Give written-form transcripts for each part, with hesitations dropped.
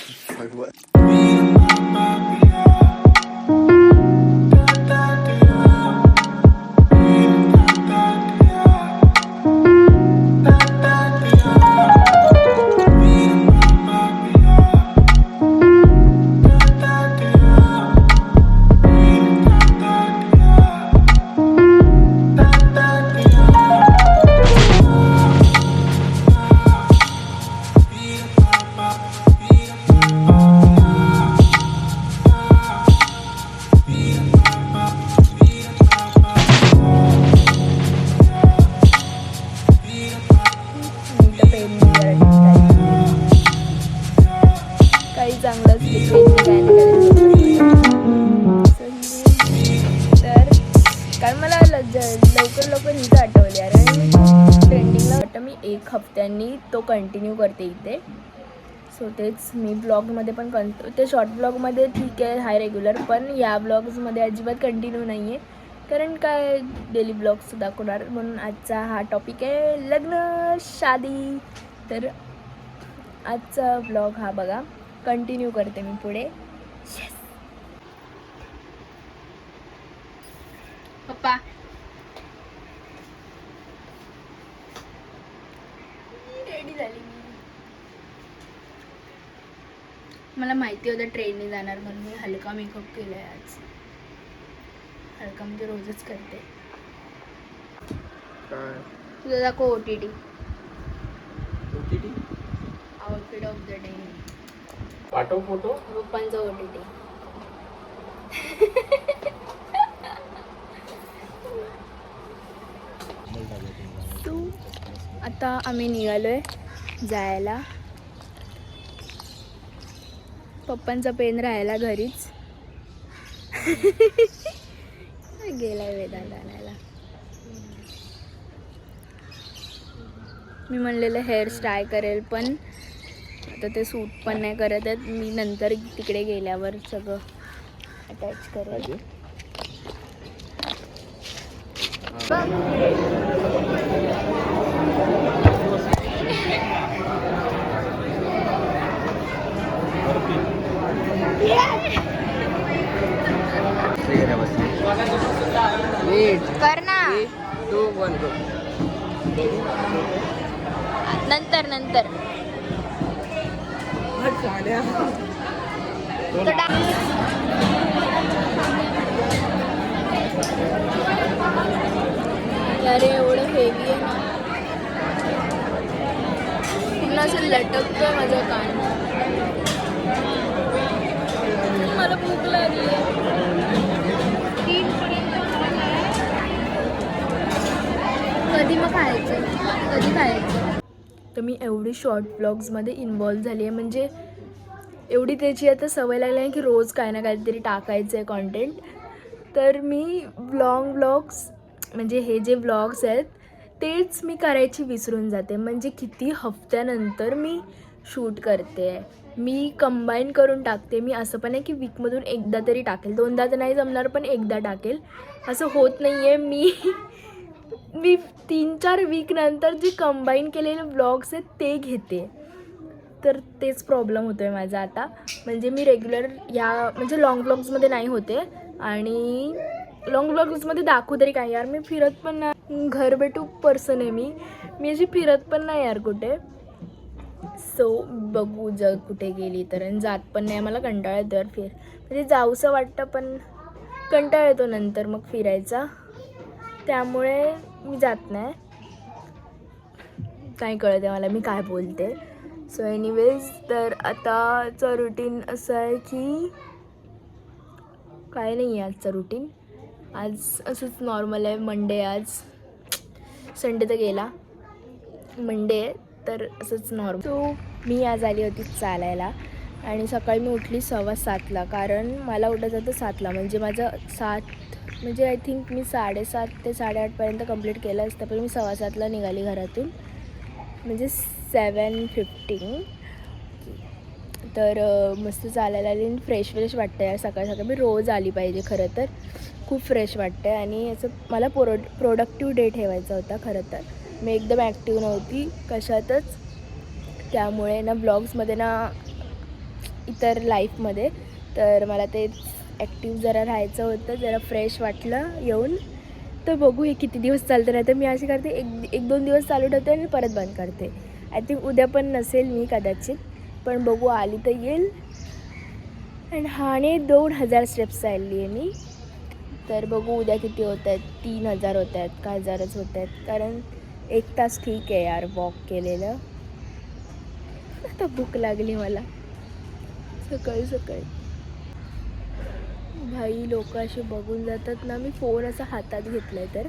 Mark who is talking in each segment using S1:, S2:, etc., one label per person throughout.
S1: Like what?
S2: काही चांगलं असते पेन तर कारण मला लवकर लवकर हीच आठवली यार आणि ट्रेंडिंगला वाटतं मी 1 हफ्त्यांनी तो कंटिन्यू करते इथे. सो तेच मी ब्लॉगमध्ये पण ते शॉर्ट ब्लॉगमध्ये ठीक आहे हाय रेग्युलर, पण या ब्लॉग्समध्ये अजिबात कंटिन्यू नाही आहे कारण काय डेली ब्लॉग्स दाखवणार. म्हणून आजचा हा टॉपिक आहे लग्न शादी. तर आजचा ब्लॉग हा बघा कंटिन्यू करते मी पुढे. पप्पा रेडी झाली मी. मला माहिती होतं ट्रेनने जाणार म्हणून मी हलका मेकअप केलाय आज. हलका म्हणजे रोजच करते. तुझा दाखव OTT outfit of the day.
S3: पाठव फोटो.
S2: पप्पांचा OTT. आता आम्ही निघालोय जायला. पप्पांचा पेन राहायला घरीच. गेलाय वेदांत आणायला. मी म्हणलेलं हेअर स्टाय करेल पण आता ते सूट पण नाही करत आहेत. मी नंतर तिकडे गेल्यावर सगळं अटॅच करेल. कर ना.
S1: 2, 1, go.
S2: नंतर अरे एवढं हेवी आहे ना, पूर्ण असं लटकतोय माझं कान. मला भूक लागली. कधी मग खायचं, कधी खायचं. तर मी एवढी शॉर्ट ब्लॉग्समध्ये इन्वॉल्व झाली आहे, म्हणजे एवढी त्याची आता सवय लागली आहे की रोज काय ना काहीतरी टाकायचं आहे कॉन्टेंट. तर मी लॉंग ब्लॉग्स म्हणजे हे जे ब्लॉग्स आहेत तेच मी करायची विसरून जाते. म्हणजे किती हफ्त्यानंतर मी शूट करते आहे. मी कंबाईन करून टाकते. मी असं पण आहे की वीकमधून एकदा तरी टाकेल, 2दा तर नाही जमणार पण एकदा टाकेल. असं होत नाही आहे. मी 3-4 वीक नंतर जे कंबाईन केलेले ब्लॉग्स आहेत ते घेते. तर तेच प्रॉब्लेम होतो आहे माझा आता. म्हणजे मी रेग्युलर म्हणजे लॉंग ब्लॉग्समध्ये नाही होते. आणि लॉंग ब्लॉग्समध्ये दाखवू तरी काय यार, मी फिरत पण नाही. घर भेटू पर्सन आहे मी अशी फिरत पण नाही यार कुठे. सो बघू जग कुठे गेली तर. आणि जात पण नाही, मला कंटाळा येतो यार म्हणजे जाऊसं वाटतं पण कंटाळा येतो नंतर मग फिरायचा. त्यामुळे मी जात नाही. काय कळत आहे मला मी काय बोलते. सो एनिवेज तर आताचं रुटीन असं आहे की काय नाही आहे आजचं रुटीन. आज असंच नॉर्मल आहे. मंडे आज, संडे तर गेला, मंडे आहे तर असंच नॉर्मल. सो मी आज आली होती चालायला आणि सकाळी मी उठली 7:15ला कारण मला उठायचं होतं 7ला. म्हणजे माझं 7 म्हणजे आय थिंक मी 7:30 ते 8:30पर्यंत कंप्लीट केलं असतं. पण मी 7:15ला निघाली घरातून, म्हणजे 7:15. तर मस्त चालायला आली आणि फ्रेश वाटतं आहे सकाळ सकाळी. मी रोज आली पाहिजे खरं तर. खूप फ्रेश वाटतं आहे आणि असं मला प्रोडक्टिव्ह डे ठेवायचा होता खरं तर. मी एकदम ॲक्टिव्ह नव्हती कशातच. त्यामुळे ना ब्लॉग्समध्ये ना इतर लाईफमध्ये. तर मला ते ॲक्टिव्ह जरा राहायचं होतं, जरा फ्रेश वाटलं येऊन. तर बघू हे किती दिवस चालतं. नाही तर मी अशी करते, एक दोन दिवस चालू ठेवते आणि परत बंद करते. आय थिंक उद्या पण नसेल मी कदाचित, पण बघू आली तर येईल. आणि हाणे 2000 स्टेप्स चालली आहे मी. तर बघू उद्या किती होत आहेत, 3000 होत आहेत का 1000च होत आहेत. कारण 1 तास ठीक आहे यार वॉक केलेलं. आता भूक लागली मला सकाळी सकाळी. भाई लोक असे बघून जातात ना. मी फोन असा हातात घेतला आहे तर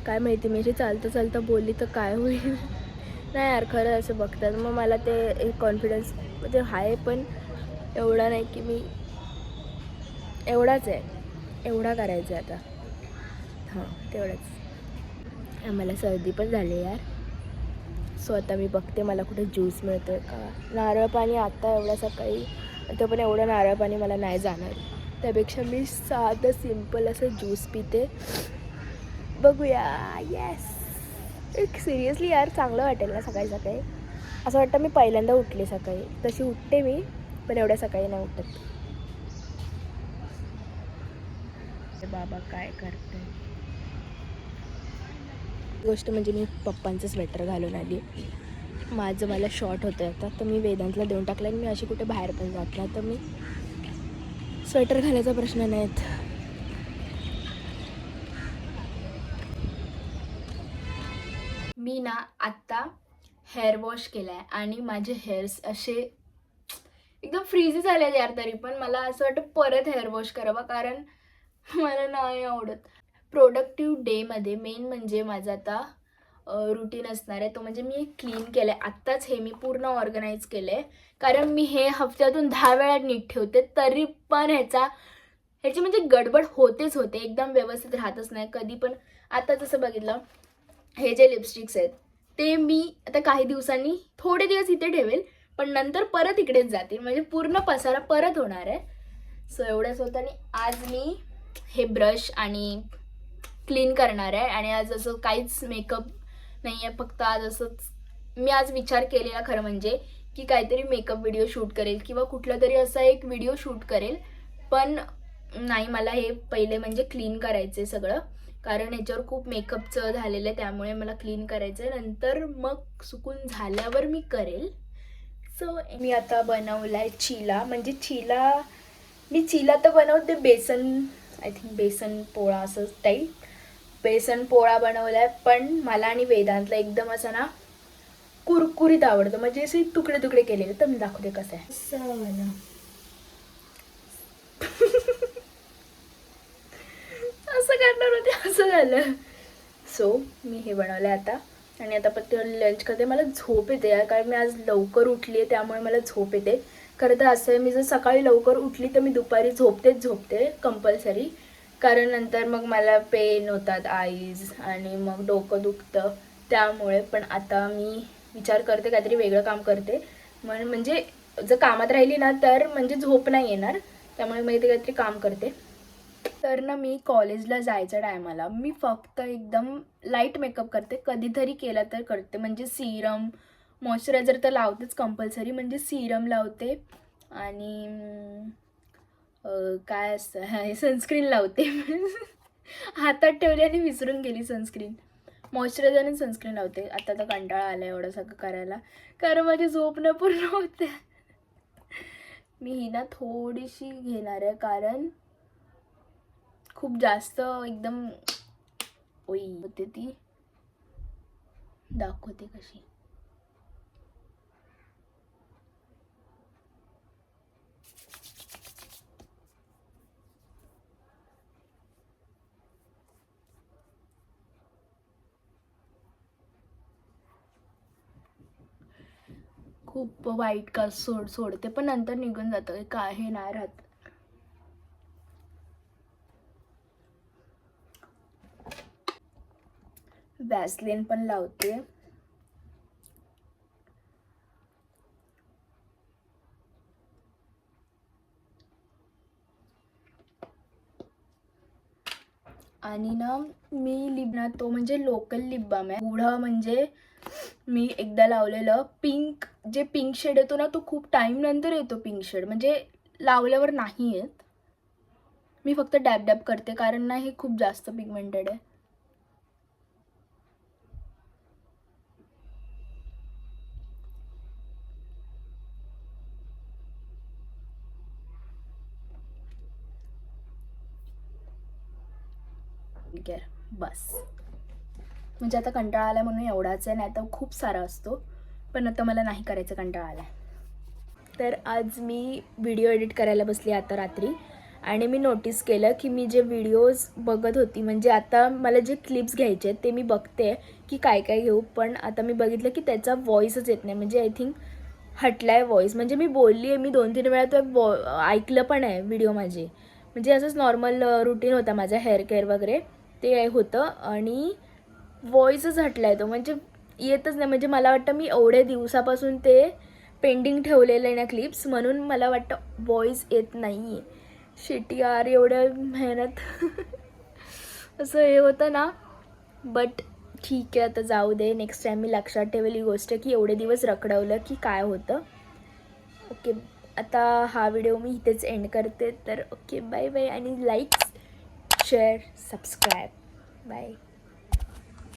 S2: काय माहिती मी अशी चालता चालता बोलली तर काय होईल. नाही यार खरं असं बघतात मग मला ते एक कॉन्फिडन्स म्हणजे आहे, पण एवढा नाही की मी एवढाच आहे, एवढा करायचा आहे आता. हां तेवढंच. मला सर्दी पण झाली यार. सो आता मी बघते मला कुठे ज्यूस मिळतो आहे का. नारळ पाणी आता एवढ्या सकाळी, आता पण एवढं नारळ पाणी मला नाही जाणार. त्यापेक्षा मी साधं सिम्पल असं ज्यूस पिते. बघूया. येस, एक सिरियसली यार चांगलं वाटेल ना सकाळी सकाळी. असं वाटतं मी पहिल्यांदा उठले सकाळी. तशी उठते मी पण एवढ्या सकाळी नाही उठत. बाबा काय करते. गोष्ट म्हणजे मी पप्पांचं स्वेटर घालून आली. माझं मला शॉर्ट होतं आता, तर मी वेदांतला देऊन टाकलं. आणि मी अशी कुठे बाहेर पण जात नाही तर मी स्वेटर घालायचा प्रश्न नाहीत. मी ना आत्ता हेअर वॉश केला आहे आणि माझे हेअर्स असे एकदम फ्रीझी झाले आहेत यार. तरी पण मला असं वाटतं परत हेअर वॉश करावा, कारण मला नाही आवडत. प्रोडक्टिव्ह डेमध्ये मेन म्हणजे माझं आता रुटीन असणार आहे तो म्हणजे मी क्लीन केलं आहे. आत्ताच हे मी पूर्ण ऑर्गनाईज केलं आहे, कारण मी हे हफ्त्यातून 10 वेळा नीट ठेवते तरी पण ह्याची म्हणजे गडबड होतेच होते. एकदम व्यवस्थित राहतच नाही कधी पण. आता जसं बघितलं हे जे लिपस्टिक्स आहेत ते मी आता काही दिवसांनी थोडे दिवस इथे ठेवेल, पण नंतर परत इकडेच जातील, म्हणजे पूर्ण पसारा परत होणार आहे. सो एवढंच होतं. आणि आज मी हे ब्रश आणि क्लीन करणार आहे. आणि आज असं काहीच मेकअप नाही आहे, फक्त आज असंच मी आज विचार केलेला खरं म्हणजे की काहीतरी मेकअप व्हिडिओ शूट करेल किंवा कुठला तरी असा एक व्हिडिओ शूट करेल. पण नाही, मला हे पहिले म्हणजे क्लीन करायचं आहे सगळं, कारण ह्याच्यावर खूप मेकअपचं झालेलं आहे, त्यामुळे मला क्लीन करायचं आहे. नंतर मग सुकून झाल्यावर मी करेल. सो मी आता बनवला आहे चिला. म्हणजे मी चिला तर बनवते बेसन, आय थिंक बेसन पोळा असं टाईप. बेसन पोळा बनवला आहे, पण मला आणि वेदांतला एकदम असं ना कुरकुरीत आवडतं, म्हणजे असे तुकडे तुकडे केलेले. तर मी दाखवते कसं आहे. असं करणार होते, असं झालं. सो मी हे बनवलं आता. आणि आता पण लंच करते. मला झोप येते यार, कारण मी आज लवकर उठली आहे त्यामुळे मला झोप येते. खरं तर असं आहे, मी जर सकाळी लवकर उठली तर मी दुपारी झोपते कंपल्सरी, कारण नंतर मग मला पेन होतात आईज आणि मग डोकं दुखतं त्यामुळे. पण आता मी विचार करते काहीतरी वेगळं काम करते, म्हणजे जर कामात राहिली ना तर म्हणजे झोप नाही येणार, त्यामुळे मी इथे काहीतरी काम करते. तर ना मी कॉलेजला जायच्या टायमाला मी फक्त एकदम लाईट मेकअप करते, कधीतरी केला तर करते. म्हणजे सिरम मॉइश्चरायझर तर लावतेच कंपल्सरी, म्हणजे सिरम लावते आणि काय असतं सनस्क्रीन लावते. हातात ठेवली आणि विसरून गेली सनस्क्रीन. मॉइश्चरायझर आणि सनस्क्रीन लावते. आता तर कंटाळा आला एवढं सगळं करायला, कारण माझी झोप न पूर्ण होते. मी ही ना थोडीशी घेणार आहे, कारण खूप जास्त एकदम ओई होते ती. दाखवते कशी. खूप वाईट का सोडते, पण नंतर निघून जातं, काय हे नाही राहत. वॅसलीन पण लावते. आणि ना मी लिप ना तो म्हणजे लोकल लिप बाम आहे. एवढा म्हणजे मी एकदा लावलेलं पिंक, जे पिंक शेड येतो ना तो खूप टाईम नंतर येतो पिंक शेड, म्हणजे लावल्यावर नाही येत. मी फक्त डॅब डॅब करते कारण ना हे खूप जास्त पिगमेंटेड आहे. ठीक आहे, बस. म्हणजे आता कंटाळा आला म्हणून एवढाच आहे, नाही तर खूप सारा असतो, पण आता मला नाही करायचं, कंटाळा आला. तर आज मी व्हिडिओ एडिट करायला बसली आता रात्री, आणि मी नोटीस केलं की मी जे व्हिडिओज बघत होती, म्हणजे आता मला जे क्लिप्स घ्यायचे आहेत ते मी बघते की काय काय घेऊ, पण आता मी बघितलं की त्याचा व्हॉईसच येत नाही. म्हणजे आय थिंक हटला आहे व्हॉईस. म्हणजे मी बोलली आहे, मी 2-3 वेळा तो ऐकलं पण आहे व्हिडिओ माझे. म्हणजे असंच नॉर्मल रुटीन होता माझा, हेअर केअर वगैरे ते होतं, आणि व्हॉईसच हटला आहे तो, म्हणजे येतच नाही. म्हणजे मला वाटतं मी एवढ्या दिवसापासून ते पेंडिंग ठेवलेलं आहे ना क्लिप्स, म्हणून मला वाटतं व्हॉईस येत नाही आहे. शिट यार, एवढं मेहनत असं हे होतं ना. बट ठीक आहे, आता जाऊ दे. नेक्स्ट टाईम मी लक्षात ठेवेल ही गोष्ट की एवढे दिवस रखडवलं की काय होतं. ओके, आता हा व्हिडिओ मी इथेच एंड करते. तर ओके, बाय बाय, आणि लाईक, शेअर, सबस्क्राईब. बाय.